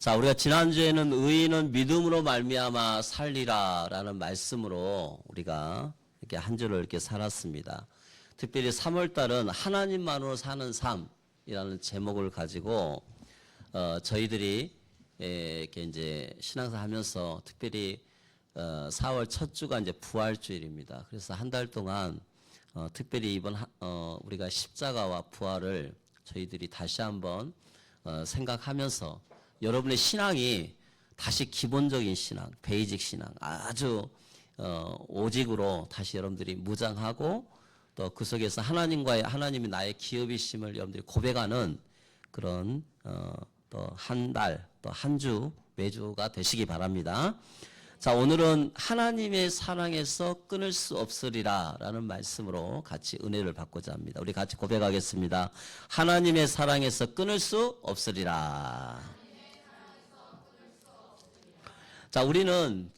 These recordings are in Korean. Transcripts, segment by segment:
자, 우리가 지난주에는 의인은 믿음으로 말미암아 살리라라는 말씀으로 우리가 이렇게 한 주를 이렇게 살았습니다. 특별히 3월 달은 하나님만으로 사는 삶이라는 제목을 가지고 저희들이 이렇게 이제 신앙생활 하면서 특별히 4월 첫 주가 이제 부활주일입니다. 그래서 한 달 동안 특별히 이번 우리가 십자가와 부활을 저희들이 다시 한번 생각하면서 여러분의 신앙이 다시 기본적인 신앙, 베이직 신앙, 아주 오직으로 다시 여러분들이 무장하고 또 그 속에서 하나님이 나의 기업이심을 여러분들이 고백하는 그런 또 한 달, 또 한 주, 매주가 되시기 바랍니다. 자, 오늘은 하나님의 사랑에서 끊을 수 없으리라 라는 말씀으로 같이 은혜를 받고자 합니다. 우리 같이 고백하겠습니다. 하나님의 사랑에서 끊을 수 없으리라. 자, 우리는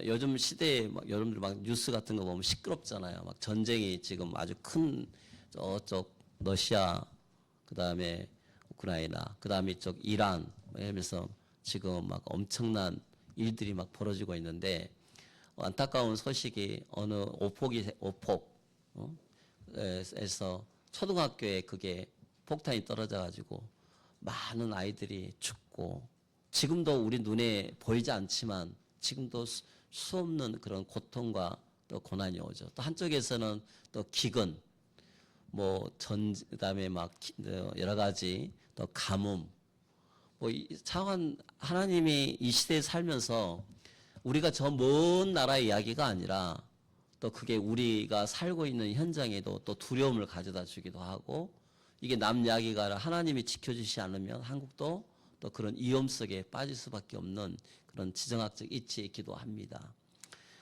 요즘 시대에 여러분들 막 뉴스 같은 거 보면 시끄럽잖아요. 막 전쟁이 지금 아주 큰 저쪽 러시아, 그다음에 우크라이나, 그다음에 이쪽 이란 이러면서 지금 막 엄청난 일들이 막 벌어지고 있는데 안타까운 소식이 어느 오폭에서 초등학교에 그게 폭탄이 떨어져 가지고 많은 아이들이 죽고 지금도 우리 눈에 보이지 않지만 지금도 수없는 그런 고통과 또 고난이 오죠. 또 한쪽에서는 또 기근, 그다음에 막 여러 가지 또 가뭄, 차원 하나님이 이 시대에 살면서 우리가 저 먼 나라의 이야기가 아니라 또 그게 우리가 살고 있는 현장에도 또 두려움을 가져다 주기도 하고 이게 남 이야기가 아니라 하나님이 지켜주시지 않으면 한국도 또 그런 위험 속에 빠질 수밖에 없는 그런 지정학적 이치에 있기도 합니다.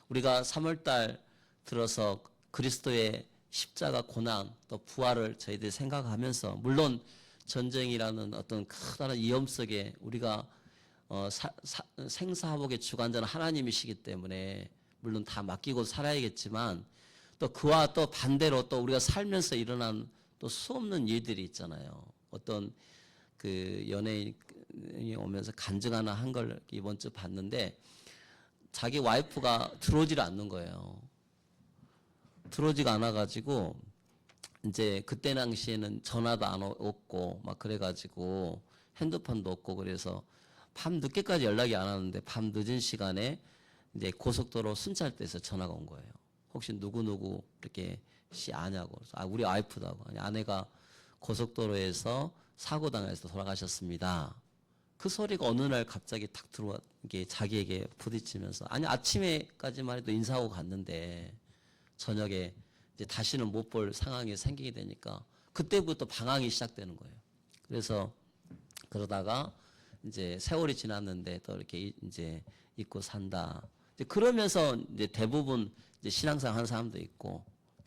우리가 3월달 들어서 그리스도의 십자가 고난 또 부활을 저희들이 생각하면서 물론 전쟁이라는 어떤 커다란 위험 속에 우리가 생사화복의 주관자는 하나님이시기 때문에 물론 다 맡기고 살아야겠지만 또 그와 또 반대로 또 우리가 살면서 일어난 또 수없는 일들이 있잖아요. 어떤 그 연예인이 오면서 간증 하나 한 걸 이번 주 봤는데 자기 와이프가 들어오지를 않는 거예요. 들어오지가 않아가지고 이제 그때 당시에는 전화도 안 없고 막 그래가지고 핸드폰도 없고 그래서 밤 늦게까지 연락이 안 왔는데 밤 늦은 시간에 이제 고속도로 순찰대에서 전화가 온 거예요. 혹시 누구 이렇게 씨 아냐고. 아, 우리 와이프다고. 아니, 아내가 고속도로에서 사고 당해서 돌아가셨습니다. 그 소리가 어느 날 갑자기 탁 들어와 이게 자기에게 부딪히면서 아니 아침에까지만 해도 인사하고 갔는데 저녁에 이제 다시는 못 볼 상황이 생기게 되니까 그때부터 방황이 시작되는 거예요. 그래서 그러다가 이제 세월이 지났는데 또 이렇게 이제 잊고 산다. 이제 그러면서 이제 대부분 이제 신앙생활 하는 사람도 있고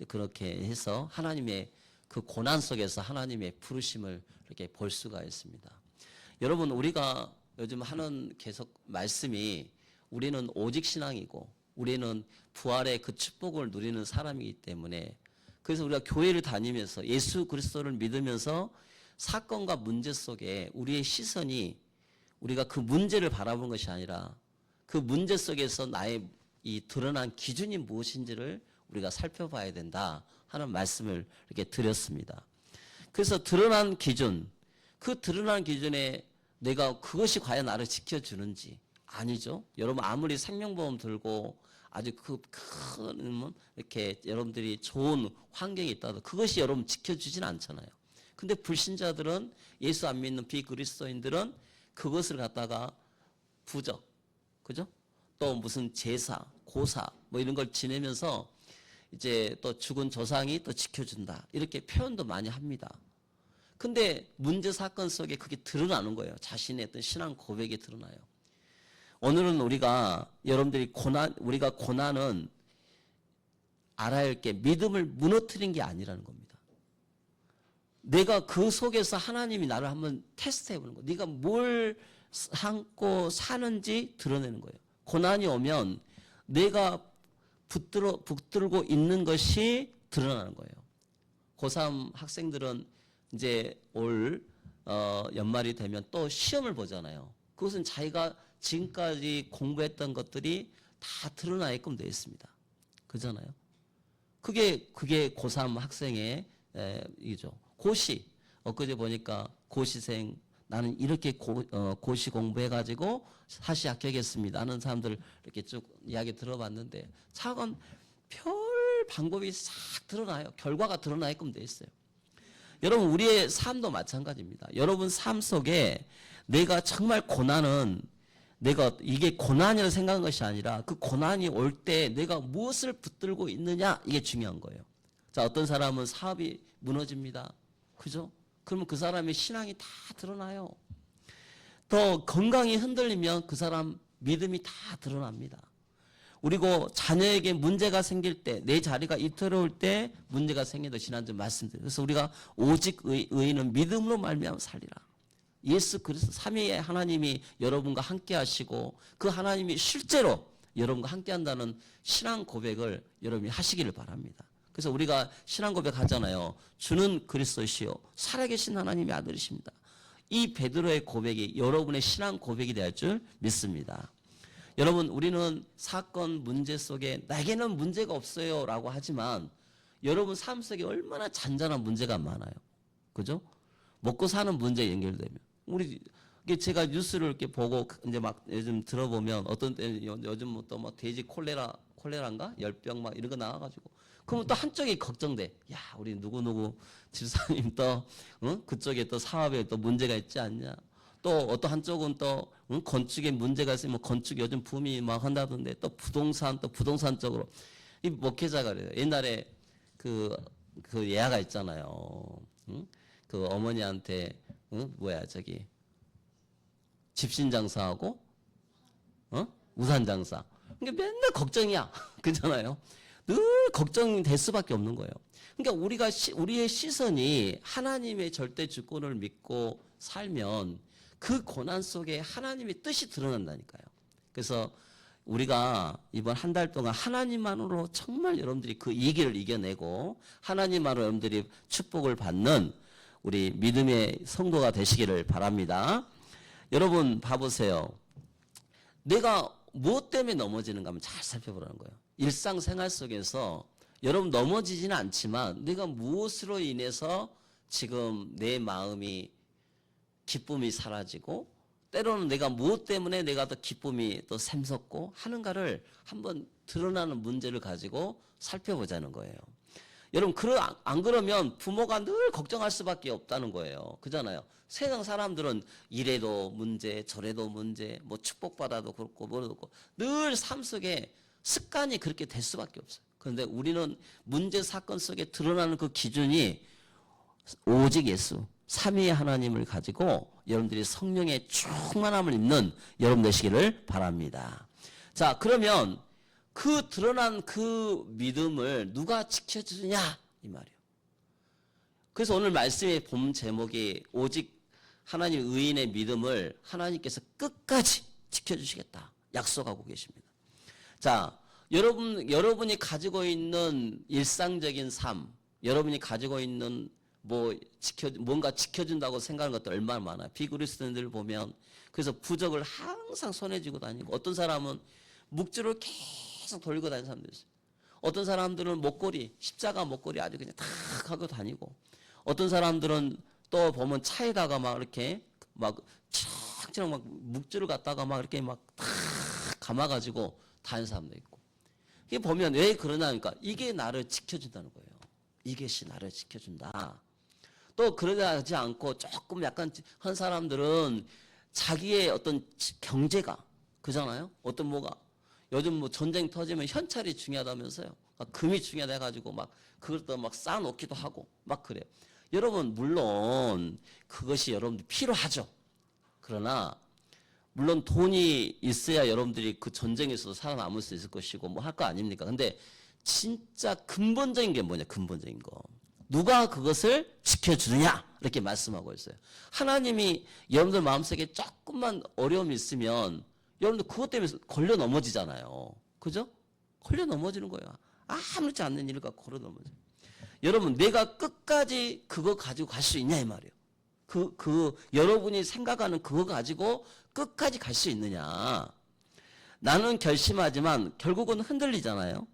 그렇게 해서 하나님의 그 고난 속에서 하나님의 부르심을 이렇게 볼 수가 있습니다. 여러분 우리가 요즘 하는 계속 말씀이 우리는 오직 신앙이고 우리는 부활의 그 축복을 누리는 사람이기 때문에 그래서 우리가 교회를 다니면서 예수 그리스도를 믿으면서 사건과 문제 속에 우리의 시선이 우리가 그 문제를 바라보는 것이 아니라 그 문제 속에서 나의 이 드러난 기준이 무엇인지를 우리가 살펴봐야 된다 하는 말씀을 이렇게 드렸습니다. 그래서 드러난 기준, 그 드러난 기준에 내가 그것이 과연 나를 지켜주는지 아니죠. 여러분 아무리 생명보험 들고 아주 큰 이렇게 여러분들이 좋은 환경이 있다도 그것이 여러분 지켜주진 않잖아요. 근데 불신자들은 예수 안 믿는 비그리스도인들은 그것을 갖다가 부적, 그죠? 또 무슨 제사, 고사 이런 걸 지내면서 이제 또 죽은 조상이 또 지켜준다 이렇게 표현도 많이 합니다. 근데 문제 사건 속에 그게 드러나는 거예요. 자신의 어떤 신앙 고백이 드러나요. 오늘은 우리가 여러분들이 우리가 고난은 알아야 할 게 믿음을 무너뜨린 게 아니라는 겁니다. 내가 그 속에서 하나님이 나를 한번 테스트해 보는 거예요. 네가 뭘 참고 사는지 드러내는 거예요. 고난이 오면 내가 붙들고 있는 것이 드러나는 거예요. 고3 학생들은 이제 올 연말이 되면 또 시험을 보잖아요. 그것은 자기가 지금까지 공부했던 것들이 다 드러나 있게끔 되어 있습니다. 그잖아요. 그게 고3 학생의 이죠. 고시. 엊그제 보니까 고시생 나는 이렇게 고시 공부해가지고 사시 합격했습니다 하는 사람들 이렇게 쭉 이야기 들어봤는데 차관 별 방법이 싹 드러나요. 결과가 드러나 있게끔 되어 있어요. 여러분 우리의 삶도 마찬가지입니다. 여러분 삶 속에 내가 정말 고난은 내가 이게 고난이라고 생각한 것이 아니라 그 고난이 올 때 내가 무엇을 붙들고 있느냐 이게 중요한 거예요. 자, 어떤 사람은 사업이 무너집니다. 그죠? 그러면 그 사람의 신앙이 다 드러나요. 또 건강이 흔들리면 그 사람 믿음이 다 드러납니다. 그리고 자녀에게 문제가 생길 때, 내 자리가 이토록 때 문제가 생긴다 지난주 말씀드렸어요. 그래서 우리가 오직 의인은 믿음으로 말미암아 살리라. 예수 그리스도 삼위의 하나님이 여러분과 함께 하시고 그 하나님이 실제로 여러분과 함께 한다는 신앙 고백을 여러분이 하시기를 바랍니다. 그래서 우리가 신앙 고백 하잖아요. 주는 그리스도시요 살아계신 하나님의 아들이십니다. 이 베드로의 고백이 여러분의 신앙 고백이 될 줄 믿습니다. 여러분 우리는 사건 문제 속에 나에게는 문제가 없어요 라고 하지만 여러분 삶 속에 얼마나 잔잔한 문제가 많아요. 그죠? 먹고 사는 문제에 연결되면 우리 제가 뉴스를 이렇게 보고 이제 막 요즘 들어보면 어떤 때 요즘 또 뭐 돼지 콜레라인가 열병 막 이런 거 나와가지고 그러면 또 한쪽이 걱정돼. 야 우리 누구 집사님 또 그쪽에 또 사업에 또 문제가 있지 않냐. 또 어떤 한쪽은 또 건축에 문제가 있으면 뭐 건축 요즘 붐이 막 한다던데 또 부동산 쪽으로 이 목회자가 그래요. 옛날에 그 예화가 있잖아요. 그 어머니한테 집신 장사하고 우산 장사. 그러니까 맨날 걱정이야. 그잖아요. 늘 걱정이 될 수밖에 없는 거예요. 그러니까 우리의 시선이 하나님의 절대 주권을 믿고 살면 그 고난 속에 하나님의 뜻이 드러난다니까요. 그래서 우리가 이번 한 달 동안 하나님만으로 정말 여러분들이 그 위기를 이겨내고 하나님만으로 여러분들이 축복을 받는 우리 믿음의 성도가 되시기를 바랍니다. 여러분 봐보세요. 내가 무엇 때문에 넘어지는가 하면 잘 살펴보라는 거예요. 일상생활 속에서 여러분 넘어지지는 않지만 내가 무엇으로 인해서 지금 내 마음이 기쁨이 사라지고 때로는 내가 무엇 때문에 내가 더 기쁨이 더 샘솟고 하는가를 한번 드러나는 문제를 가지고 살펴보자는 거예요. 여러분 안 그러면 부모가 늘 걱정할 수밖에 없다는 거예요. 그잖아요. 세상 사람들은 이래도 문제 저래도 문제 뭐 축복받아도 그렇고 뭐도 그렇고 늘 삶 속에 습관이 그렇게 될 수밖에 없어요. 그런데 우리는 문제 사건 속에 드러나는 그 기준이 오직 예수 삼위의 하나님을 가지고 여러분들이 성령의 충만함을 입는 여러분 되시기를 바랍니다. 자, 그러면 그 드러난 그 믿음을 누가 지켜주느냐 이 말이에요. 그래서 오늘 말씀의 본 제목이 오직 하나님 의인의 믿음을 하나님께서 끝까지 지켜주시겠다 약속하고 계십니다. 자, 여러분이 가지고 있는 일상적인 삶, 여러분이 가지고 있는 뭔가 지켜준다고 생각하는 것도 얼마나 많아요. 비그리스도인들 보면 그래서 부적을 항상 손에 쥐고 다니고 어떤 사람은 묵주를 계속 돌고 다니는 사람도 있어요. 어떤 사람들은 십자가 목걸이 아주 그냥 탁 하고 다니고 어떤 사람들은 또 보면 차에다가 막 이렇게 막 촥촥 막 묵주를 갖다가 막 이렇게 막 탁 감아가지고 다니는 사람도 있고 이게 보면 왜 그러냐니까 이게 나를 지켜준다는 거예요. 이것이 나를 지켜준다. 또 그러지 않고 조금 약간 한 사람들은 자기의 어떤 경제가 그잖아요. 어떤 요즘 뭐 전쟁 터지면 현찰이 중요하다면서요. 금이 중요하다 해가지고 막 그것도 막 쌓아놓기도 하고 막 그래요. 여러분 물론 그것이 여러분들 필요하죠. 그러나 물론 돈이 있어야 여러분들이 그 전쟁에서도 살아남을 수 있을 것이고 뭐 할 거 아닙니까? 근데 진짜 근본적인 게 뭐냐? 근본적인 거. 누가 그것을 지켜주느냐? 이렇게 말씀하고 있어요. 하나님이 여러분들 마음속에 조금만 어려움이 있으면 여러분들 그것 때문에 걸려 넘어지잖아요. 그죠? 걸려 넘어지는 거예요. 아무렇지 않는 일을 갖고 걸려 넘어져요. 여러분 내가 끝까지 그거 가지고 갈 수 있냐 이 말이에요. 여러분이 생각하는 그거 가지고 끝까지 갈 수 있느냐? 나는 결심하지만 결국은 흔들리잖아요.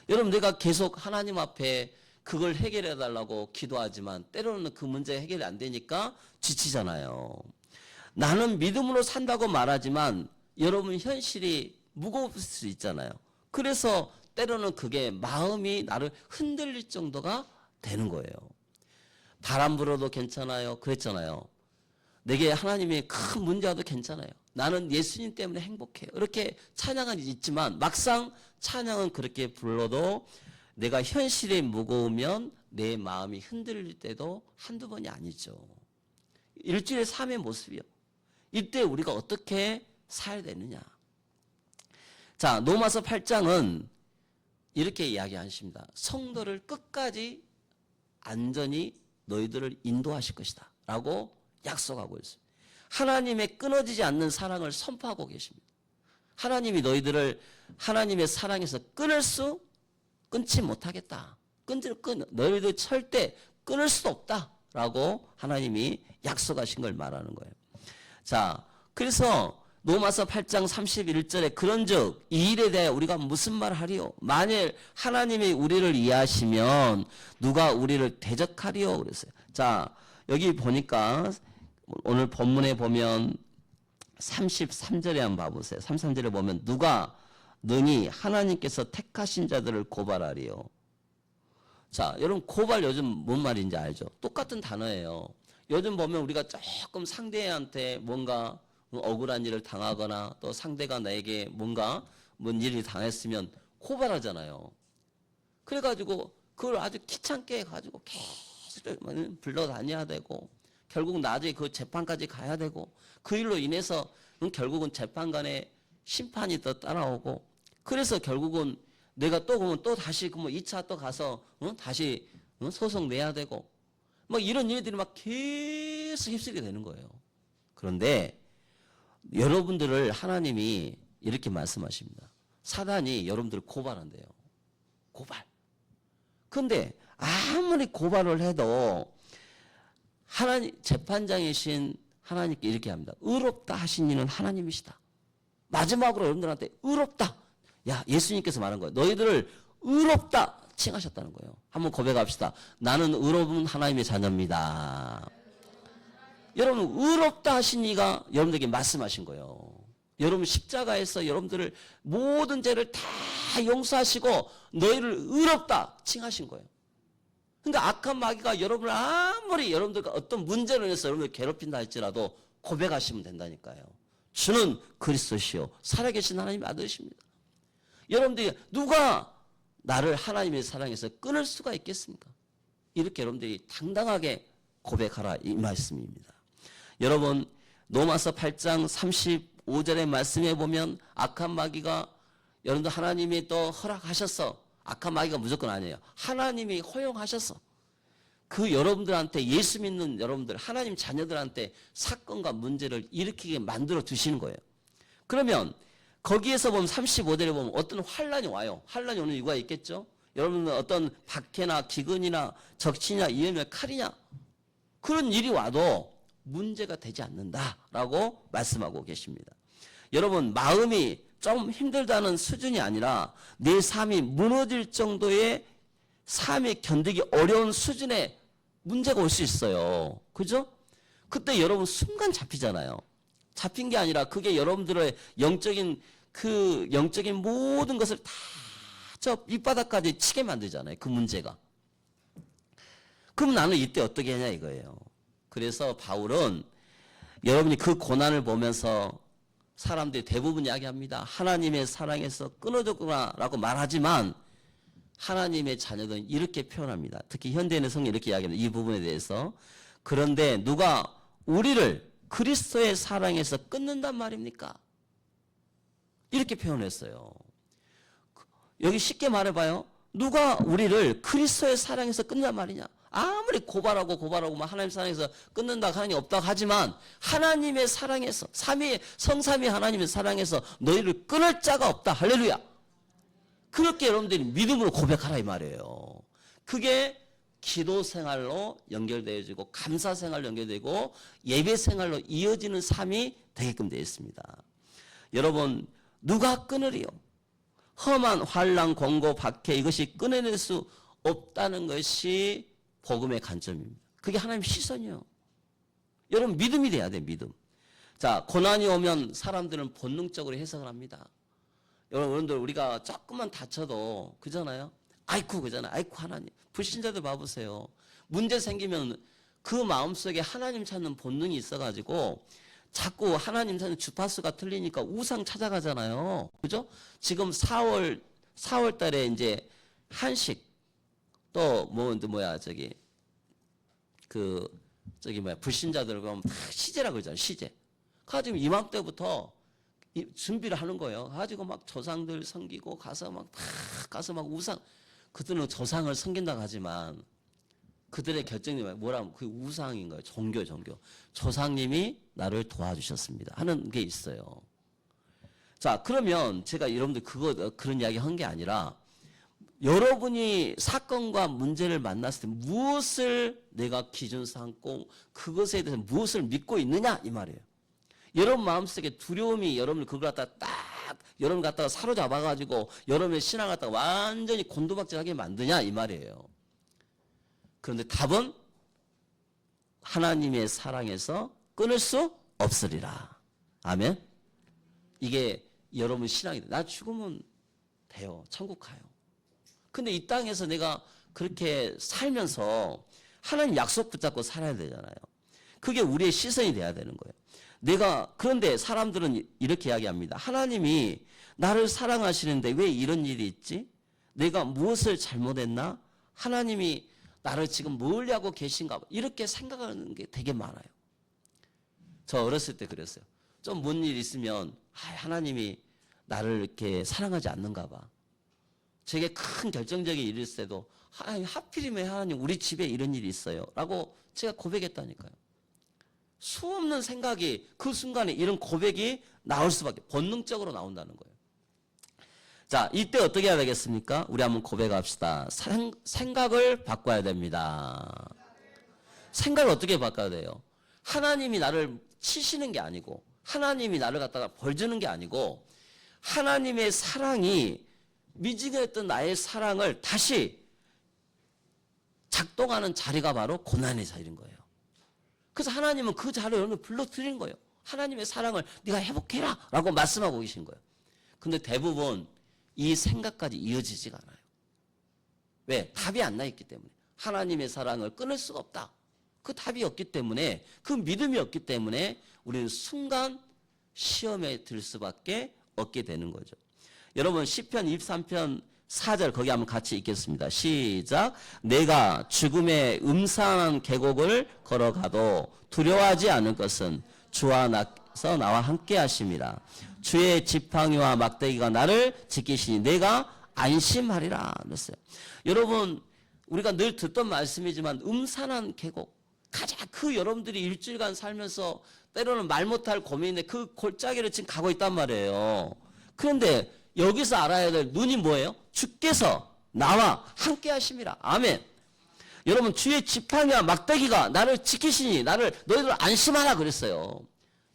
여러분, 내가 계속 하나님 앞에 그걸 해결해 달라고 기도하지만 때로는 그 문제가 해결이 안 되니까 지치잖아요. 나는 믿음으로 산다고 말하지만 여러분, 현실이 무거울 수 있잖아요. 그래서 때로는 그게 마음이 나를 흔들릴 정도가 되는 거예요. 바람 불어도 괜찮아요. 그랬잖아요. 내게 하나님이 큰 문제 와도 괜찮아요. 나는 예수님 때문에 행복해요. 이렇게 찬양은 있지만 막상 찬양은 그렇게 불러도 내가 현실에 무거우면 내 마음이 흔들릴 때도 한두 번이 아니죠. 일주일의 삶의 모습이요. 이때 우리가 어떻게 살아야 되느냐. 자, 로마서 8장은 이렇게 이야기하십니다. 성도를 끝까지 안전히 너희들을 인도하실 것이다 라고 약속하고 있습니다. 하나님의 끊어지지 않는 사랑을 선포하고 계십니다. 하나님이 너희들을 하나님의 사랑에서 끊지 못하겠다. 너희들 절대 끊을 수 없다라고 하나님이 약속하신 걸 말하는 거예요. 자, 그래서 로마서 8장 31절에 그런즉 이 일에 대해 우리가 무슨 말 하리요? 만일 하나님이 우리를 이해하시면 누가 우리를 대적하리요? 그랬어요. 자, 여기 보니까 오늘 본문에 보면 33절에 한번 봐보세요. 33절에 보면 누가 능히 하나님께서 택하신 자들을 고발하리요. 자, 여러분 고발 요즘 뭔 말인지 알죠? 똑같은 단어예요. 요즘 보면 우리가 조금 상대한테 뭔가 억울한 일을 당하거나 또 상대가 나에게 뭔가 뭔 일을 당했으면 고발하잖아요. 그래가지고 그걸 아주 귀찮게 해가지고 계속 불러다녀야 되고 결국 나중에 그 재판까지 가야 되고 그 일로 인해서 결국은 재판관의 심판이 또 따라오고 그래서 결국은 내가 또 보면 또 다시 뭐 2차 또 가서 다시 소송 내야 되고 막 이런 일들이 막 계속 휩쓸게 되는 거예요. 그런데 여러분들을 하나님이 이렇게 말씀하십니다. 사단이 여러분들을 고발한대요. 고발. 그런데 아무리 고발을 해도 하나님 재판장이신 하나님께 이렇게 합니다. 의롭다 하신 이는 하나님이시다. 마지막으로 여러분들한테 의롭다. 야, 예수님께서 말한 거예요. 너희들을 의롭다 칭하셨다는 거예요. 한번 고백합시다. 나는 의로운 하나님의 자녀입니다. 여러분 의롭다 하신 이가 여러분들에게 말씀하신 거예요. 여러분 십자가에서 여러분들을 모든 죄를 다 용서하시고 너희를 의롭다 칭하신 거예요. 그러니까 악한 마귀가 여러분을 아무리 여러분들과 어떤 문제로 인해서 여러분을 괴롭힌다 할지라도 고백하시면 된다니까요. 주는 그리스도시요 살아계신 하나님의 아들이십니다. 여러분들이 누가 나를 하나님의 사랑에서 끊을 수가 있겠습니까? 이렇게 여러분들이 당당하게 고백하라 이 말씀입니다. 여러분 로마서 8장 35절의 말씀에 보면 악한 마귀가 여러분들 하나님이 또 허락하셔서 악한 마귀가 무조건 아니에요. 하나님이 허용하셔서 그 여러분들한테 예수 믿는 여러분들 하나님 자녀들한테 사건과 문제를 일으키게 만들어 두시는 거예요. 그러면 거기에서 보면 35절에 보면 어떤 환란이 와요. 환란이 오는 이유가 있겠죠. 여러분은 어떤 박해나 기근이나 적치냐 이염이나 칼이냐 그런 일이 와도 문제가 되지 않는다라고 말씀하고 계십니다. 여러분 마음이 좀 힘들다는 수준이 아니라 내 삶이 무너질 정도의 삶이 견디기 어려운 수준의 문제가 올 수 있어요. 그죠? 그때 여러분 순간 잡히잖아요. 잡힌 게 아니라 그게 여러분들의 영적인 모든 것을 다 저 밑바닥까지 치게 만들잖아요. 그 문제가. 그럼 나는 이때 어떻게 하냐 이거예요. 그래서 바울은 여러분이 그 고난을 보면서 사람들이 대부분 이야기합니다. 하나님의 사랑에서 끊어졌구나라고 말하지만 하나님의 자녀들은 이렇게 표현합니다. 특히 현대인의 성경이 이렇게 이야기합니다. 이 부분에 대해서. 그런데 누가 우리를 그리스도의 사랑에서 끊는단 말입니까? 이렇게 표현했어요. 여기 쉽게 말해봐요. 누가 우리를 그리스도의 사랑에서 끊는단 말이냐? 아무리 고발하고 막 하나님 사랑에서 끊는다 하나님 없다고 하지만 하나님의 사랑에서 성삼위 하나님의 사랑에서 너희를 끊을 자가 없다. 할렐루야. 그렇게 여러분들이 믿음으로 고백하라 이 말이에요. 그게 기도 생활로 연결되어지고 감사 생활로 연결되고 예배 생활로 이어지는 삶이 되게끔 되어 있습니다. 여러분, 누가 끊으리요? 험한 환난, 공고, 박해, 이것이 끊어낼 수 없다는 것이 복음의 관점입니다. 그게 하나님의 시선이요. 여러분, 믿음이 돼야 돼요. 믿음. 자, 고난이 오면 사람들은 본능적으로 해석을 합니다. 여러분들, 우리가 조금만 다쳐도 그잖아요. 아이쿠 그잖아요. 아이쿠 하나님. 불신자들 봐보세요. 문제 생기면 그 마음속에 하나님 찾는 본능이 있어가지고 자꾸 하나님 찾는 주파수가 틀리니까 우상 찾아가잖아요. 그죠? 지금 4월 달에 이제 한식 또 불신자들 보면 다 시제라고 그러잖아요. 시제. 가지고 이맘때부터 준비를 하는 거예요. 가지고 막 조상들 섬기고 가서 막 우상, 그들은 조상을 섬긴다고 하지만 그들의 결정이 뭐라면 그 우상인 거예요. 종교. 조상님이 나를 도와주셨습니다 하는 게 있어요. 자, 그러면 제가 여러분들 그런 이야기 한 게 아니라 여러분이 사건과 문제를 만났을 때 무엇을 내가 기준 삼고 그것에 대해서 무엇을 믿고 있느냐 이 말이에요. 여러분 마음속에 두려움이 여러분을 그걸 여러분 갖다가 사로잡아가지고 여러분의 신앙 갖다가 완전히 곤두박질하게 만드냐 이 말이에요. 그런데 답은 하나님의 사랑에서 끊을 수 없으리라. 아멘. 이게 여러분 신앙이 나 죽으면 돼요. 천국 가요. 근데 이 땅에서 내가 그렇게 살면서 하나님 약속 붙잡고 살아야 되잖아요. 그게 우리의 시선이 돼야 되는 거예요. 그런데 사람들은 이렇게 이야기합니다. 하나님이 나를 사랑하시는데 왜 이런 일이 있지? 내가 무엇을 잘못했나? 하나님이 나를 지금 멀리 하고 계신가? 이렇게 생각하는 게 되게 많아요. 저 어렸을 때 그랬어요. 좀 뭔 일 있으면 하나님이 나를 이렇게 사랑하지 않는가 봐. 제게 큰 결정적인 일이 있을 때도 하필이면 하나님 우리 집에 이런 일이 있어요 라고 제가 고백했다니까요. 수없는 생각이 그 순간에 이런 고백이 나올 수밖에, 본능적으로 나온다는 거예요. 자, 이때 어떻게 해야 되겠습니까? 우리 한번 고백합시다. 생각을 바꿔야 됩니다. 생각을 어떻게 바꿔야 돼요? 하나님이 나를 치시는 게 아니고 하나님이 나를 갖다가 벌 주는 게 아니고 하나님의 사랑이 미지근했던 나의 사랑을 다시 작동하는 자리가 바로 고난의 자리인 거예요. 그래서 하나님은 그 자리를 여러분을 불러드리는 거예요. 하나님의 사랑을 네가 회복해라 라고 말씀하고 계신 거예요. 근데 대부분 이 생각까지 이어지지가 않아요. 왜? 답이 안 나 있기 때문에. 하나님의 사랑을 끊을 수가 없다. 그 답이 없기 때문에, 그 믿음이 없기 때문에 우리는 순간 시험에 들 수밖에 없게 되는 거죠. 여러분 시편 23편 4절 거기 한번 같이 읽겠습니다. 시작. 내가 죽음의 음산한 계곡을 걸어가도 두려워하지 않을 것은 주와 나와 함께 하심이라. 주의 지팡이와 막대기가 나를 지키시니 내가 안심하리라 그랬어요. 여러분 우리가 늘 듣던 말씀이지만 음산한 계곡, 가장 여러분들이 일주일간 살면서 때로는 말 못할 고민인데 그 골짜기를 지금 가고 있단 말이에요. 그런데 여기서 알아야 될 눈이 뭐예요? 주께서 나와 함께 하심이라. 아멘. 여러분 주의 지팡이와 막대기가 나를 지키시니 너희들 안심하라 그랬어요.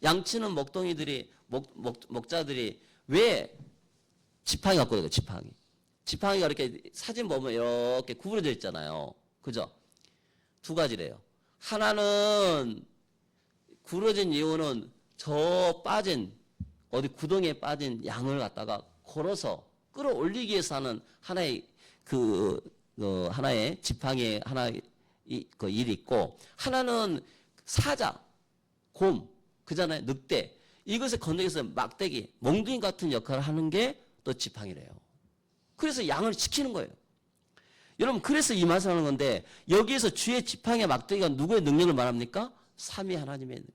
양치는 목자들이 왜 지팡이 갖고 있어요? 지팡이가 이렇게 사진 보면 이렇게 구부러져 있잖아요. 그죠? 두 가지래요. 하나는 구부러진 이유는 저 빠진 어디 구덩이에 빠진 양을 갖다가 걸어서 끌어올리기 위해서 하는 하나의 하나의 지팡이의 하나의 일이 있고, 하나는 사자, 곰, 그잖아요. 늑대. 이것을 건너기서 막대기, 몽둥이 같은 역할을 하는 게 또 지팡이래요. 그래서 양을 지키는 거예요. 여러분 그래서 이 말씀을 하는 건데, 여기에서 주의 지팡이와 막대기가 누구의 능력을 말합니까? 삼위 하나님의 능력.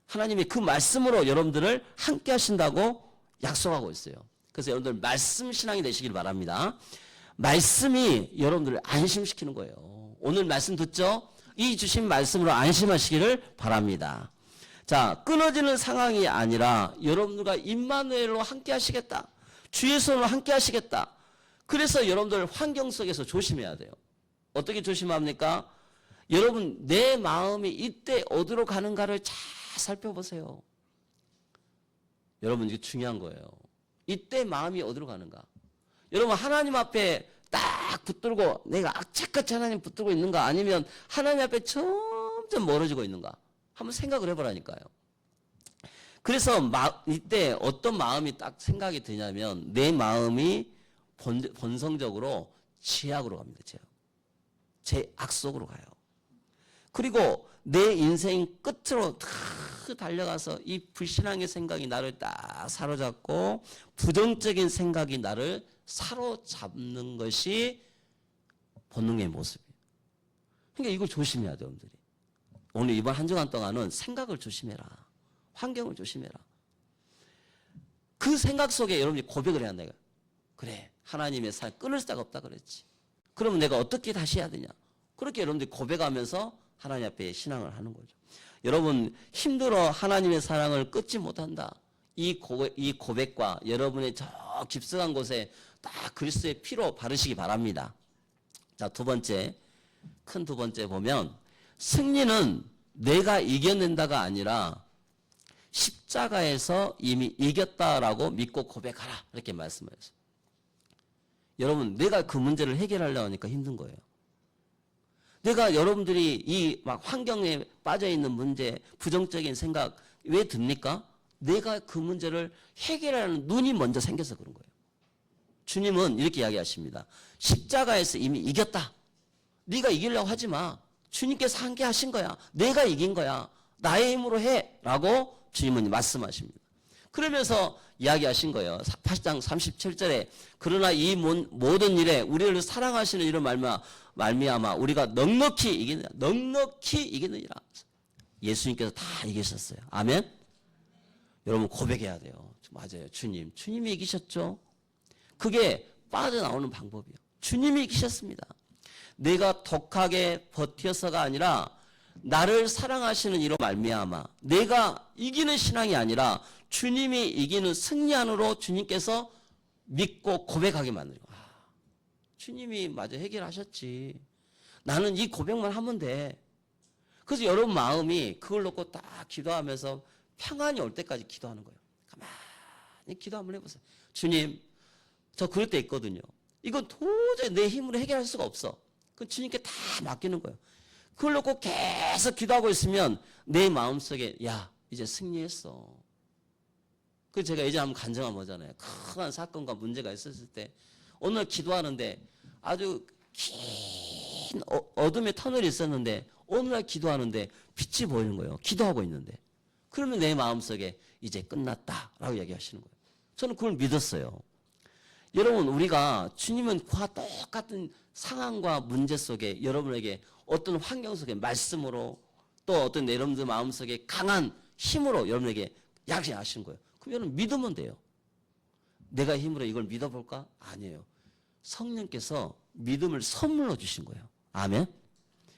하나님이 그 말씀으로 여러분들을 함께 하신다고 약속하고 있어요. 그래서 여러분들 말씀 신앙이 되시길 바랍니다. 말씀이 여러분들을 안심시키는 거예요. 오늘 말씀 듣죠? 이 주신 말씀으로 안심하시기를 바랍니다. 자, 끊어지는 상황이 아니라 여러분들과 임마누엘로 함께 하시겠다. 주의 손으로 함께 하시겠다. 그래서 여러분들 환경 속에서 조심해야 돼요. 어떻게 조심합니까? 여러분 내 마음이 이때 어디로 가는가를 잘 살펴보세요. 여러분 이게 중요한 거예요. 이때 마음이 어디로 가는가. 여러분 하나님 앞에 딱 붙들고 내가 악착같이 하나님 붙들고 있는가, 아니면 하나님 앞에 점점 멀어지고 있는가, 한번 생각을 해보라니까요. 그래서 이때 어떤 마음이 딱 생각이 드냐면 내 마음이 본성적으로 죄악으로 갑니다. 제 악속으로 가요. 그리고 내 인생 끝으로 다 달려가서 이 불신앙의 생각이 나를 딱 사로잡고 부정적인 생각이 나를 사로잡는 것이 본능의 모습이에요. 그러니까 이걸 조심해야 돼요, 여러분들이. 오늘 이번 한 주간 동안은 생각을 조심해라. 환경을 조심해라. 그 생각 속에 여러분이 고백을 해야 한다. 그래, 하나님의 살 끊을 수가 없다 그랬지. 그러면 내가 어떻게 다시 해야 되냐. 그렇게 여러분들이 고백하면서 하나님 앞에 신앙을 하는 거죠. 여러분 힘들어 하나님의 사랑을 끊지 못한다. 이 고백과 여러분의 저 깊숙한 곳에 딱 그리스도의 피로 바르시기 바랍니다. 자, 두 번째, 큰 두 번째 보면 승리는 내가 이겨낸다가 아니라 십자가에서 이미 이겼다라고 믿고 고백하라, 이렇게 말씀하셨어요. 여러분 내가 그 문제를 해결하려고 하니까 힘든 거예요. 내가 여러분들이 이 막 환경에 빠져 있는 문제, 부정적인 생각 왜 듭니까? 내가 그 문제를 해결하는 눈이 먼저 생겨서 그런 거예요. 주님은 이렇게 이야기하십니다. 십자가에서 이미 이겼다. 네가 이기려고 하지 마. 주님께서 한 게 하신 거야. 내가 이긴 거야. 나의 힘으로 해. 라고 주님은 말씀하십니다. 그러면서 이야기하신 거예요. 8장 37절에 그러나 이 모든 일에 우리를 사랑하시는 이런 말미암아 우리가 넉넉히 이기느니라. 예수님께서 다 이기셨어요. 아멘. 여러분 고백해야 돼요. 맞아요. 주님이 이기셨죠. 그게 빠져나오는 방법이에요. 주님이 이기셨습니다. 내가 독하게 버텨서가 아니라 나를 사랑하시는 이로 말미암아 내가 이기는 신앙이 아니라 주님이 이기는 승리 안으로 주님께서 믿고 고백하게 만들고, 주님이 마저 해결하셨지. 나는 이 고백만 하면 돼. 그래서 여러분 마음이 그걸 놓고 딱 기도하면서 평안이 올 때까지 기도하는 거예요. 가만히 기도 한번 해보세요. 주님, 저 그럴 때 있거든요. 이건 도저히 내 힘으로 해결할 수가 없어. 그 주님께 다 맡기는 거예요. 그걸 놓고 계속 기도하고 있으면 내 마음속에 야, 이제 승리했어. 그 제가 예전에 한번 간증한 거잖아요. 큰 사건과 문제가 있었을 때 어느 날 기도하는데 아주 긴 어둠의 터널이 있었는데 어느 날 기도하는데 빛이 보이는 거예요. 기도하고 있는데. 그러면 내 마음속에 이제 끝났다라고 얘기하시는 거예요. 저는 그걸 믿었어요. 여러분 우리가 주님은 그와 똑같은 상황과 문제 속에 여러분에게 어떤 환경 속에 말씀으로 또 어떤 여러분들 마음속에 강한 힘으로 여러분에게 약속하시는 거예요. 그럼 여러분 믿으면 돼요. 내가 힘으로 이걸 믿어볼까? 아니에요. 성령께서 믿음을 선물로 주신 거예요. 아멘.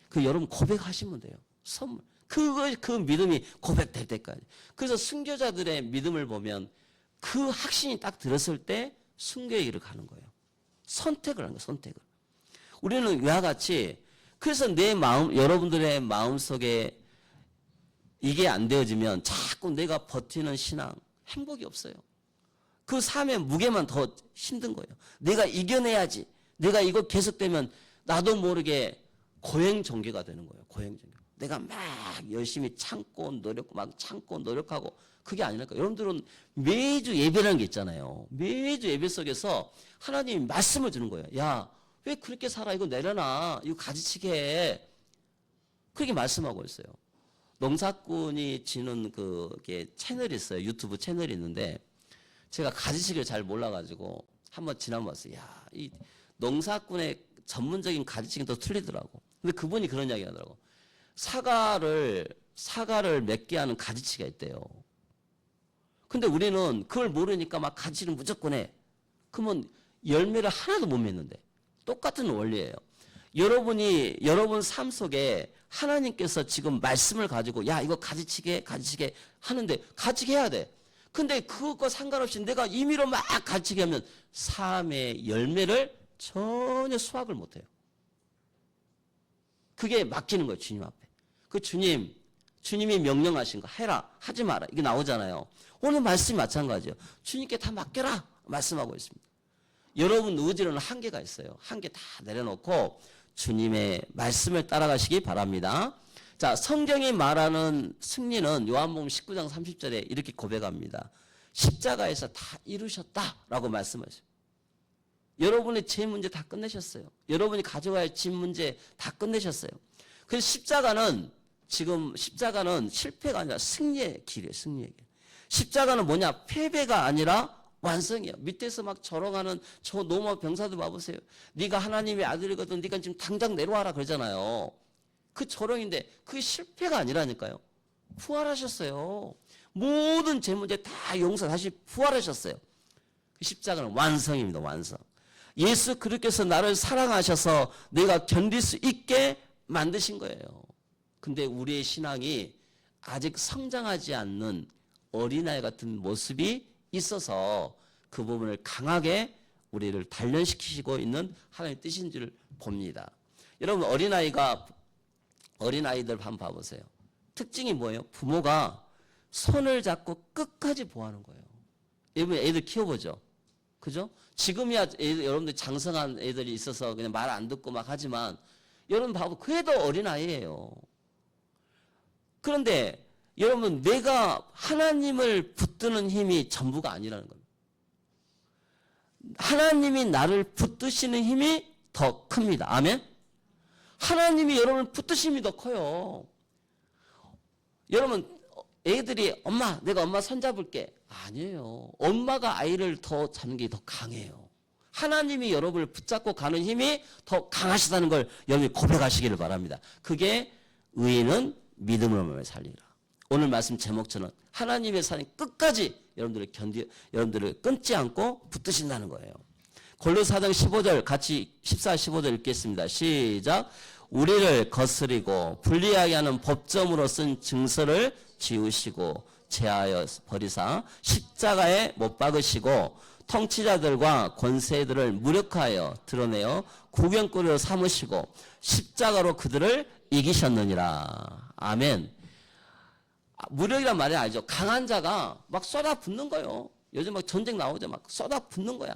그 여러분 고백하시면 돼요. 선물. 그 믿음이 고백될 때까지. 그래서 순교자들의 믿음을 보면 그 확신이 딱 들었을 때 순교의 길을 가는 거예요. 선택을 하는 거예요. 선택을. 우리는 이와 같이 그래서 내 마음, 여러분들의 마음속에 이게 안 되어지면 자꾸 내가 버티는 신앙, 행복이 없어요. 그 삶의 무게만 더 힘든 거예요. 내가 이겨내야지. 내가 이거 계속되면 나도 모르게 고행 종교가 되는 거예요. 고행 종교. 내가 막 열심히 참고 노력하고 그게 아니랄까. 여러분들은 매주 예배라는 게 있잖아요. 매주 예배 속에서 하나님이 말씀을 주는 거예요. 야, 왜 그렇게 살아? 이거 내려놔. 이거 가지치게 해. 그렇게 말씀하고 있어요. 농사꾼이 지는 그게 채널이 있어요. 유튜브 채널이 있는데 제가 가지치기를 잘 몰라가지고 한번 지나면 봤어요. 야, 이 농사꾼의 전문적인 가지치기는 또 틀리더라고. 근데 그분이 그런 이야기 하더라고. 사과를 맺게 하는 가지치기가 있대요. 근데 우리는 그걸 모르니까 막 가지치기를 무조건 해. 그러면 열매를 하나도 못 맺는데. 똑같은 원리예요. 여러분 삶 속에 하나님께서 지금 말씀을 가지고 야, 이거 가지치게 하는데 가지치게 해야 돼. 근데 그것과 상관없이 내가 임의로 막 가지치게 하면 삶의 열매를 전혀 수확을 못 해요. 그게 맡기는 거예요. 주님 앞에. 그 주님이 명령하신 거 해라, 하지 마라, 이게 나오잖아요. 오늘 말씀이 마찬가지예요. 주님께 다 맡겨라 말씀하고 있습니다. 여러분 의지는 한계가 있어요. 한계 다 내려놓고 주님의 말씀을 따라가시기 바랍니다. 자, 성경이 말하는 승리는 요한복음 19장 30절에 이렇게 고백합니다. 십자가에서 다 이루셨다라고 말씀하셔요. 여러분의 죄 문제 다 끝내셨어요. 여러분이 가져가야 할 집 문제 다 끝내셨어요. 그래서 십자가는 실패가 아니라 승리의 길이에요. 승리의 길. 십자가는 뭐냐? 패배가 아니라 완성이에요. 밑에서 막 절어가는 저 노마 병사들 봐보세요. 네가 하나님의 아들이거든. 네가 지금 당장 내려와라 그러잖아요. 그 조롱인데 그게 실패가 아니라니까요. 부활하셨어요. 모든 제 문제 다 용서 다시 부활하셨어요. 그 십자가는 완성입니다. 완성. 예수 그리스도께서 나를 사랑하셔서 내가 견딜 수 있게 만드신 거예요. 근데 우리의 신앙이 아직 성장하지 않는 어린아이 같은 모습이 있어서 그 부분을 강하게 우리를 단련시키시고 있는 하나님의 뜻인 줄 봅니다. 여러분 어린아이들 한번 봐보세요. 특징이 뭐예요? 부모가 손을 잡고 끝까지 보호하는 거예요. 여러분 애들 키워보죠. 그죠? 지금이야 여러분들 장성한 애들이 있어서 그냥 말 안 듣고 막 하지만 여러분 봐보 그래도 어린아이예요. 그런데 여러분 내가 하나님을 붙드는 힘이 전부가 아니라는 겁니다. 하나님이 나를 붙드시는 힘이 더 큽니다. 아멘? 하나님이 여러분을 붙드시는 힘이 더 커요. 여러분 애들이 엄마 내가 엄마 손잡을게. 아니에요. 엄마가 아이를 더 잡는 게 더 강해요. 하나님이 여러분을 붙잡고 가는 힘이 더 강하시다는 걸 여러분이 고백하시기를 바랍니다. 그게 의인은 믿음으로 살리라. 오늘 말씀 제목처럼 하나님의 사랑 끝까지 여러분들을 끊지 않고 붙드신다는 거예요. 골로새 4장 15절 같이 14, 15절 읽겠습니다. 시작. 우리를 거스리고 불리하게 하는 법정으로 쓴 증서를 지우시고 제하여 버리사 십자가에 못 박으시고 통치자들과 권세들을 무력하여 드러내어 구경거리로 삼으시고 십자가로 그들을 이기셨느니라. 아멘. 무력이란 말이 알죠. 강한 자가 막 쏟아붓는 거예요. 요즘 막 전쟁 나오죠. 막 쏟아붓는 거야.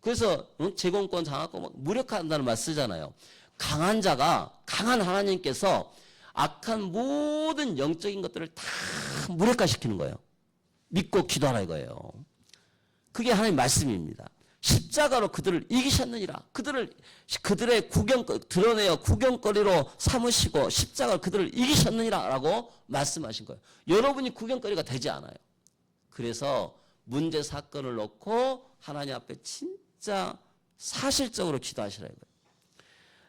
그래서 제공권 장악권 막 무력한다는 말 쓰잖아요. 강한 자가 강한 하나님께서 악한 모든 영적인 것들을 다 무력화시키는 거예요. 믿고 기도하라 이거예요. 그게 하나님의 말씀입니다. 십자가로 그들을 이기셨느니라. 그들의 드러내어 구경거리로 삼으시고 십자가로 그들을 이기셨느니라 라고 말씀하신 거예요. 여러분이 구경거리가 되지 않아요. 그래서 문제 사건을 놓고 하나님 앞에 진짜 사실적으로 기도하시라 이거예요.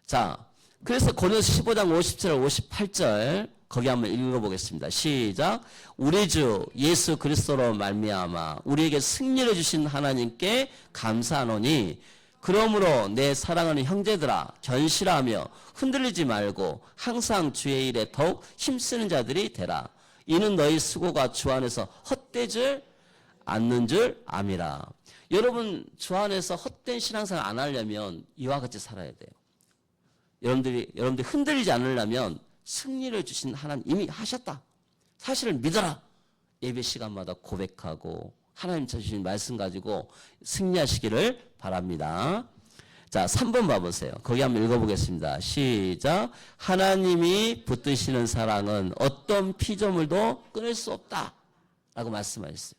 자, 그래서 고린도서 15장 57절 58절 거기 한번 읽어보겠습니다. 시작. 우리 주 예수 그리스도로 말미암아 우리에게 승리를 주신 하나님께 감사하노니 그러므로 내 사랑하는 형제들아 견실하며 흔들리지 말고 항상 주의 일에 더욱 힘쓰는 자들이 되라. 이는 너희 수고가 주 안에서 헛되지 않는 줄 암이라. 여러분 주 안에서 헛된 신앙생활 안 하려면 이와 같이 살아야 돼요. 여러분들이 흔들리지 않으려면 승리를 주신 하나님 이미 하셨다. 사실을 믿어라. 예배 시간마다 고백하고 하나님 주신 말씀 가지고 승리하시기를 바랍니다. 자, 3번 봐보세요. 거기 한번 읽어보겠습니다. 시작. 하나님이 붙드시는 사랑은 어떤 피조물도 끊을 수 없다. 라고 말씀하셨어요.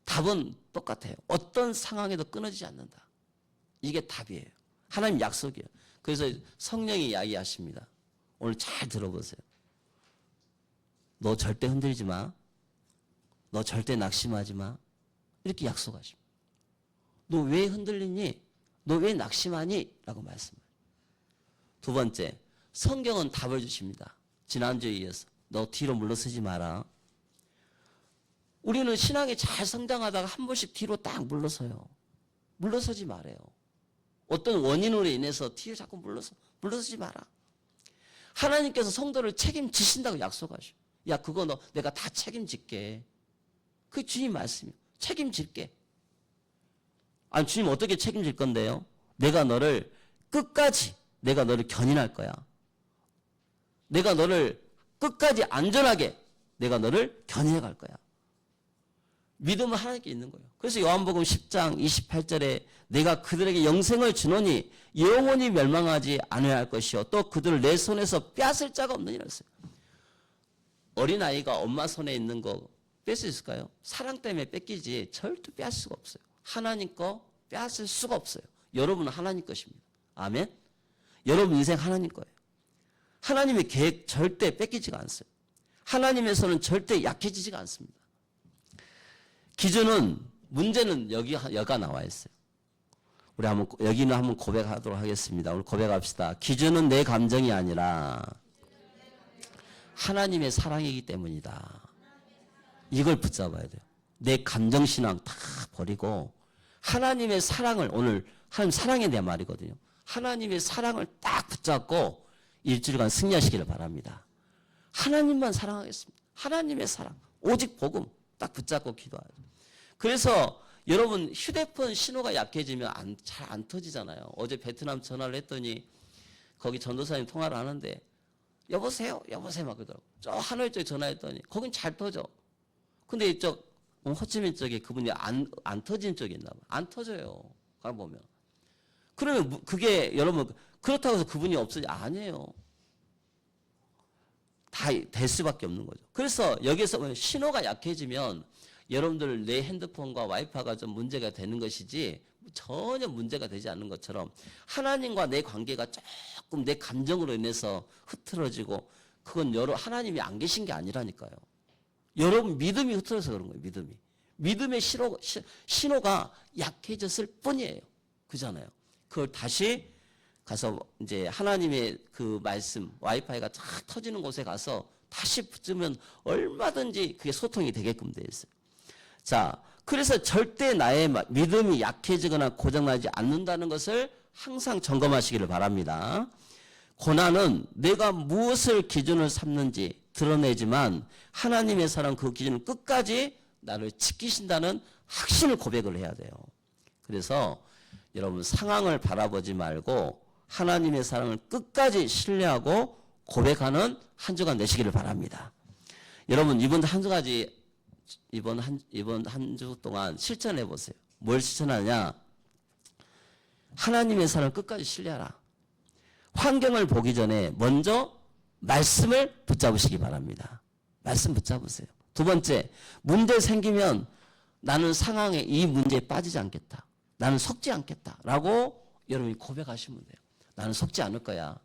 답은 똑같아요. 어떤 상황에도 끊어지지 않는다. 이게 답이에요. 하나님 약속이에요. 그래서 성령이 이야기하십니다. 오늘 잘 들어보세요. 너 절대 흔들지 마. 너 절대 낙심하지 마. 이렇게 약속하십니다. 너 왜 흔들리니? 너 왜 낙심하니? 라고 말씀해요. 두 번째, 성경은 답을 주십니다. 지난주에 이어서 너 뒤로 물러서지 마라. 우리는 신앙이 잘 성장하다가 한 번씩 뒤로 딱 물러서요. 물러서지 말아요. 어떤 원인으로 인해서 뒤에 자꾸 물러서지 마라. 하나님께서 성도를 책임지신다고 약속하셔. 야, 그거 내가 다 책임질게. 그게 주님 말씀이에요. 책임질게. 아니, 주님 어떻게 책임질 건데요? 내가 너를 끝까지 내가 너를 견인할 거야. 내가 너를 끝까지 안전하게 내가 너를 견인해 갈 거야. 믿음은 하나님께 있는 거예요. 그래서 요한복음 10장 28절에 내가 그들에게 영생을 주노니 영원히 멸망하지 않아야 할 것이요 또 그들을 내 손에서 빼앗을 자가 없느니라 했어요. 어린아이가 엄마 손에 있는 거 뺄 수 있을까요? 사랑 때문에 뺏기지 절대 빼앗을 수가 없어요. 하나님 거 빼앗을 수가 없어요. 여러분은 하나님 것입니다. 아멘? 여러분 인생 하나님 거예요. 하나님의 계획 절대 뺏기지가 않어요. 하나님에서는 절대 약해지지가 않습니다. 기준은 문제는 여가 나와 있어요. 우리 여기는 한번 고백하도록 하겠습니다. 오늘 고백합시다. 기준은 내 감정이 아니라 하나님의 사랑이기 때문이다. 이걸 붙잡아야 돼요. 내 감정신앙 다 버리고 하나님의 사랑을 오늘 하나님 사랑에 대한 말이거든요. 하나님의 사랑을 딱 붙잡고 일주일간 승리하시기를 바랍니다. 하나님만 사랑하겠습니다. 하나님의 사랑 오직 복음 딱 붙잡고 기도하죠. 그래서 여러분 휴대폰 신호가 약해지면 잘 안 터지잖아요. 어제 베트남 전화를 했더니 거기 전도사님 통화를 하는데 여보세요 막 그러더라고. 저 하노이 쪽에 전화했더니 거긴 잘 터져. 근데 이쪽 호치민 쪽에 그분이 안 터진 쪽이 있나 봐. 안 터져요. 가보면. 그러면 그게 여러분 그렇다고 해서 그분이 없어지 아니에요. 다 될 수밖에 없는 거죠. 그래서 여기서 신호가 약해지면 여러분들 내 핸드폰과 와이파이가 좀 문제가 되는 것이지 전혀 문제가 되지 않는 것처럼 하나님과 내 관계가 조금 내 감정으로 인해서 흐트러지고 그건 하나님이 안 계신 게 아니라니까요. 여러분 믿음이 흐트러져서 그런 거예요. 믿음의 신호가 약해졌을 뿐이에요. 그잖아요. 그걸 다시 가서 이제 하나님의 그 말씀 와이파이가 쫙 터지는 곳에 가서 다시 붙으면 얼마든지 그게 소통이 되게끔 되어 있어요. 자, 그래서 절대 나의 믿음이 약해지거나 고장나지 않는다는 것을 항상 점검하시기를 바랍니다. 고난은 내가 무엇을 기준을 삼는지 드러내지만 하나님의 사랑 그 기준을 끝까지 나를 지키신다는 확신을 고백을 해야 돼요. 그래서 여러분 상황을 바라보지 말고 하나님의 사랑을 끝까지 신뢰하고 고백하는 한 주간 되시기를 바랍니다. 여러분 이번 한 주 동안 실천해 보세요. 뭘 실천하냐? 하나님의 사랑을 끝까지 신뢰하라. 환경을 보기 전에 먼저 말씀을 붙잡으시기 바랍니다. 말씀 붙잡으세요. 두 번째, 문제 생기면 나는 상황에 이 문제에 빠지지 않겠다. 나는 속지 않겠다라고 여러분이 고백하시면 돼요. 나는 속지 않을 거야.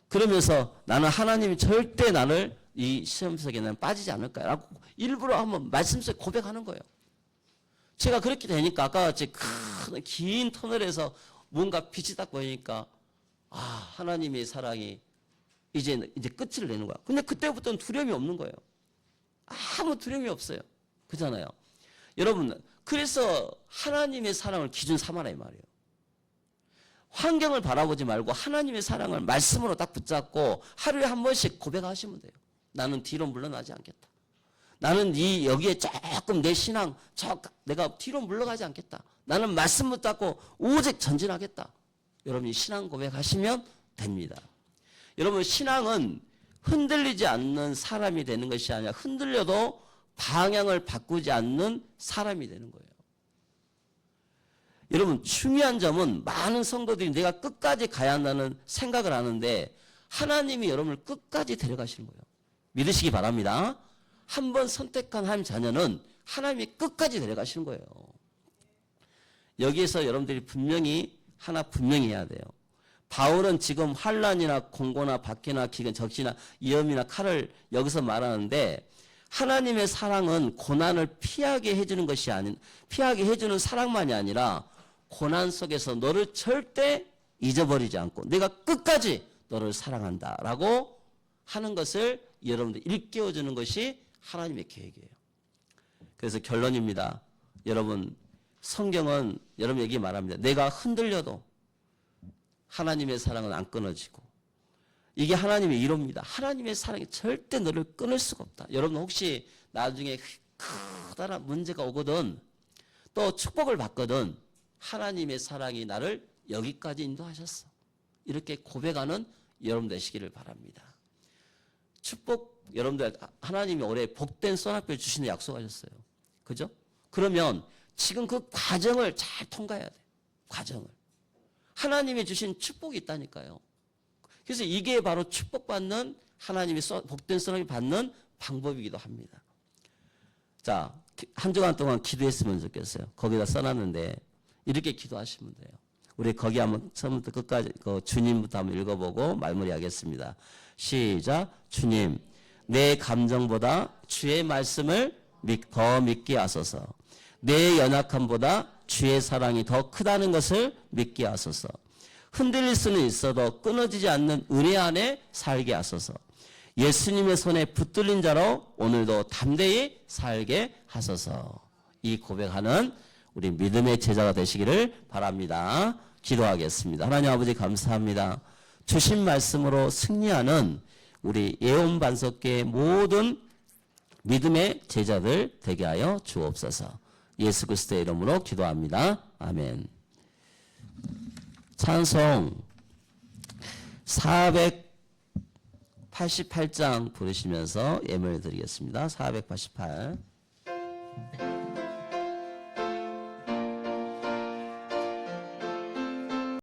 그러면서 나는 하나님이 절대 나를 이 시험 속에 나는 빠지지 않을 거야 라고 일부러 한번 말씀 속에 고백하는 거예요. 제가 그렇게 되니까 아까 같이 긴 터널에서 뭔가 빛이 딱 보이니까 하나님의 사랑이 이제 끝을 내는 거야. 근데 그때부터는 두려움이 없는 거예요. 아무 두려움이 없어요. 그잖아요. 여러분 그래서 하나님의 사랑을 기준 삼아라 이 말이에요. 환경을 바라보지 말고 하나님의 사랑을 말씀으로 딱 붙잡고 하루에 한 번씩 고백하시면 돼요. 나는 뒤로 물러나지 않겠다. 나는 여기에 조금 내 신앙 내가 뒤로 물러가지 않겠다. 나는 말씀 붙잡고 오직 전진하겠다. 여러분이 신앙 고백하시면 됩니다. 여러분 신앙은 흔들리지 않는 사람이 되는 것이 아니라 흔들려도 방향을 바꾸지 않는 사람이 되는 거예요. 여러분 중요한 점은 많은 성도들이 내가 끝까지 가야 한다는 생각을 하는데 하나님이 여러분을 끝까지 데려가시는 거예요. 믿으시기 바랍니다. 한번 선택한 하나님 자녀는 하나님이 끝까지 데려가시는 거예요. 여기에서 여러분들이 분명히 해야 돼요. 바울은 지금 환난이나 공고나 박해나 기근 적시나 위험이나 칼을 여기서 말하는데 하나님의 사랑은 고난을 피하게 해주는 것이 피하게 해주는 사랑만이 아니라 고난 속에서 너를 절대 잊어버리지 않고 내가 끝까지 너를 사랑한다라고 하는 것을 여러분들 일깨워주는 것이 하나님의 계획이에요. 그래서 결론입니다. 여러분 성경은 여러분에게 말합니다. 내가 흔들려도 하나님의 사랑은 안 끊어지고 이게 하나님의 이로입니다. 하나님의 사랑이 절대 너를 끊을 수가 없다. 여러분 혹시 나중에 커다란 문제가 오거든 또 축복을 받거든 하나님의 사랑이 나를 여기까지 인도하셨어. 이렇게 고백하는 여러분 되시기를 바랍니다. 축복, 여러분들 하나님이 올해 복된 선악별 주시는 약속하셨어요. 그죠? 그러면 지금 그 과정을 잘 통과해야 돼요. 과정을. 하나님이 주신 축복이 있다니까요. 그래서 이게 바로 축복받는 하나님이 복된 선악을 받는 방법이기도 합니다. 자, 한 주간 동안 기도했으면 좋겠어요. 거기다 써놨는데 이렇게 기도하시면 돼요. 우리 거기 한번 처음부터 끝까지 주님부터 한번 읽어보고 마무리하겠습니다. 시작. 주님, 내 감정보다 주의 말씀을 더 믿게 하소서. 내 연약함보다 주의 사랑이 더 크다는 것을 믿게 하소서. 흔들릴 수는 있어도 끊어지지 않는 은혜 안에 살게 하소서. 예수님의 손에 붙들린 자로 오늘도 담대히 살게 하소서. 이 고백하는 우리 믿음의 제자가 되시기를 바랍니다. 기도하겠습니다. 하나님 아버지 감사합니다. 주신 말씀으로 승리하는 우리 예언반석계의 모든 믿음의 제자들 되게 하여 주옵소서. 예수 그리스도의 이름으로 기도합니다. 아멘. 찬송 488장 부르시면서 예물을 드리겠습니다. 488.